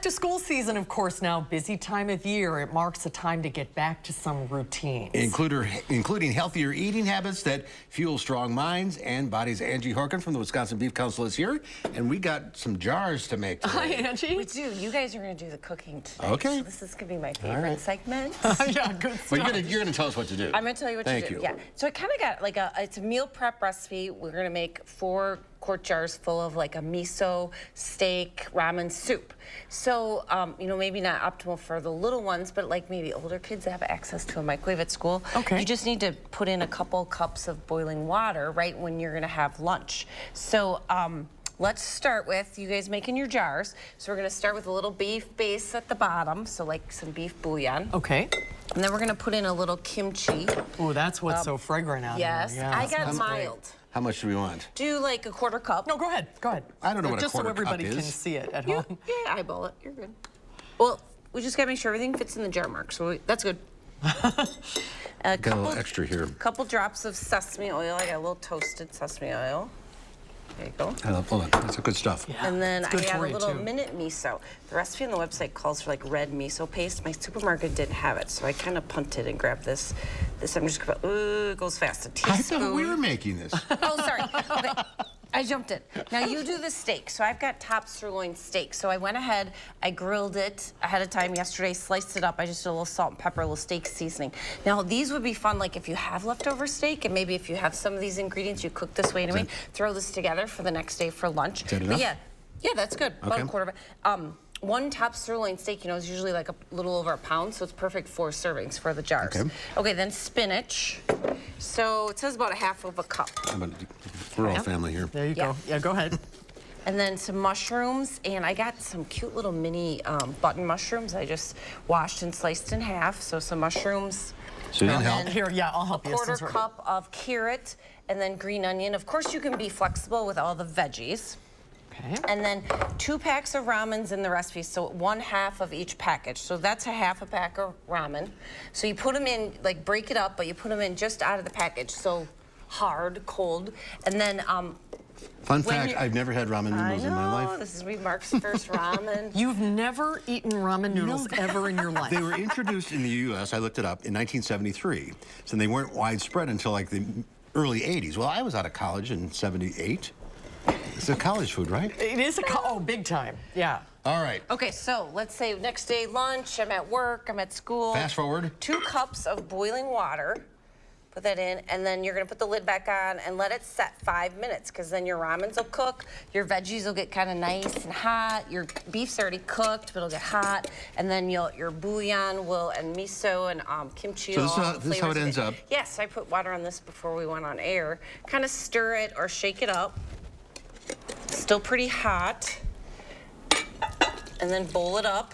to school season, of course, now. Busy time of year. It marks a time to get back to some routines. Including healthier eating habits that fuel strong minds and bodies. Angie Horkan from the Wisconsin Beef Council is here, and we got some jars to make today. Hi, Angie. We do. You guys are going to do the cooking today. Okay. So this is going to be my favorite segment. Yeah, good stuff. Well, you're gonna tell us what to do. I'm going to tell you what to do. Thank you. Yeah. So I kind of got like it's a meal prep recipe. We're going to make 4 quart jars full of like a miso steak ramen soup. So, you know, maybe not optimal for the little ones, but like maybe older kids that have access to a microwave at school. Okay. You just need to put in a couple cups of boiling water right when you're going to have lunch. So, let's start with you guys making your jars. So we're going to start with a little beef base at the bottom, so like some beef bouillon. Okay. And then we're going to put in a little kimchi. Oh, that's what's so fragrant out Yes, here. Yeah, I got sounds mild. great. How much do we want? Do like a 1/4 cup. No, go ahead. Go ahead. I don't know what a just quarter so everybody cup can is. see it at Yeah, home. eyeball it. You're good. Well, we just got to make sure everything fits in the jar mark, so that's good. A Got a little extra here. couple drops of sesame oil. I got a little toasted sesame oil. There you go. Hold on, that's good stuff. Yeah. And then It's I good got for a you, little too. minute miso. The recipe on the website calls for like red miso paste. My supermarket didn't have it, so I kind of punted and grabbed this. I'm just gonna, ooh, it goes fast. A I teaspoon. thought we were making this. Oh, sorry. Okay. I jumped in. Now you do the steak. So I've got top sirloin steak. So I went ahead, I grilled it ahead of time yesterday, sliced it up. I just did a little salt and pepper, a little steak seasoning. Now these would be fun, like if you have leftover steak, and maybe if you have some of these ingredients, you cook this way anyway, throw this together for the next day for lunch. Is that But enough? yeah, that's good. About Okay. a quarter of it. One top sirloin steak, you know, is usually like a little over a pound, so it's perfect for servings for the jars. Okay. Okay, then spinach. So it says about a 1/2 cup. We're all family here. There you Yeah. go. Yeah, go ahead. And then some mushrooms, and I got some cute little mini button mushrooms I just washed and sliced in half. So some mushrooms. So you don't And help? then Here, yeah, I'll help a you. 1/4 cup of carrot, and then green onion. Of course, you can be flexible with all the veggies. Okay. And then 2 packs of ramens in the recipe, so 1/2 of each package. So that's a 1/2 pack of ramen. So you put them in, like break it up, but you put them in just out of the package. So hard, cold. And then Fun when fact, you- I've never had ramen noodles in my life. This is Mark's first ramen. You've never eaten ramen noodles ever in your life. They were introduced in the U.S., I looked it up, in 1973. So they weren't widespread until like the early 80s. Well, I was out of college in 78. It's a college food, right? It is oh, big time. Yeah. All right. Okay, so let's say next day lunch, I'm at work, I'm at school. Fast forward. 2 cups of boiling water. Put that in, and then you're gonna put the lid back on and let it set 5 minutes, because then your ramens will cook, your veggies will get kind of nice and hot, your beef's already cooked, but it'll get hot, and then your bouillon will, and miso and kimchi. So this is all how- the this is how flavors it of ends up. Yes, I put water on this before we went on air. Kind of stir it or shake it up. Still pretty hot. And then bowl it up.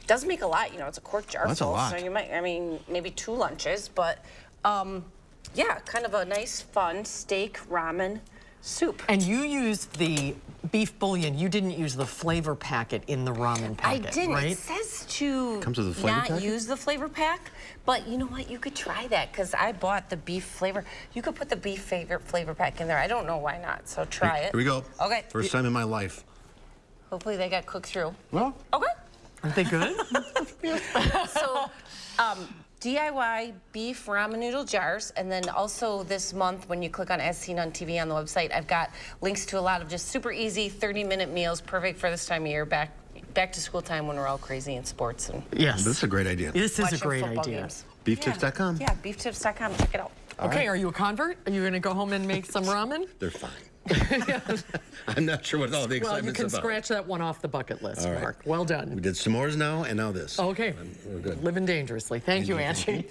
Does make a lot, you know, it's a quart jar That's a full, lot. so you might, I mean, maybe 2 lunches, but yeah, kind of a nice, fun steak ramen soup. And you used the beef bouillon. You didn't use the flavor packet in the ramen I packet, didn't. right? It says to Comes with a flavor not packet? use the flavor pack, but you know what? You could try that, because I bought the beef flavor. You could put the beef flavor pack in there. I don't know why not, so try it. Here we go. Okay. First time in my life. Hopefully they got cooked through. Well, Okay. Aren't they good? So, DIY beef ramen noodle jars, and then also this month when you click on As Seen on TV on the website, I've got links to a lot of just super easy 30-minute meals, perfect for this time of year, back to school time when we're all crazy in sports and Yes. this is a great idea. This is a watching great football idea. games. Beeftips.com. Yeah, beeftips.com. Check it out. Okay, are you a convert? Are you going to go home and make some ramen? They're fine. I'm not sure what all the Well, you excitement's can about. scratch that one off the bucket list, All right. Mark. Well We done. did s'mores now, and now this. Okay. We're good. Living dangerously. Thank you, Angie. Angie.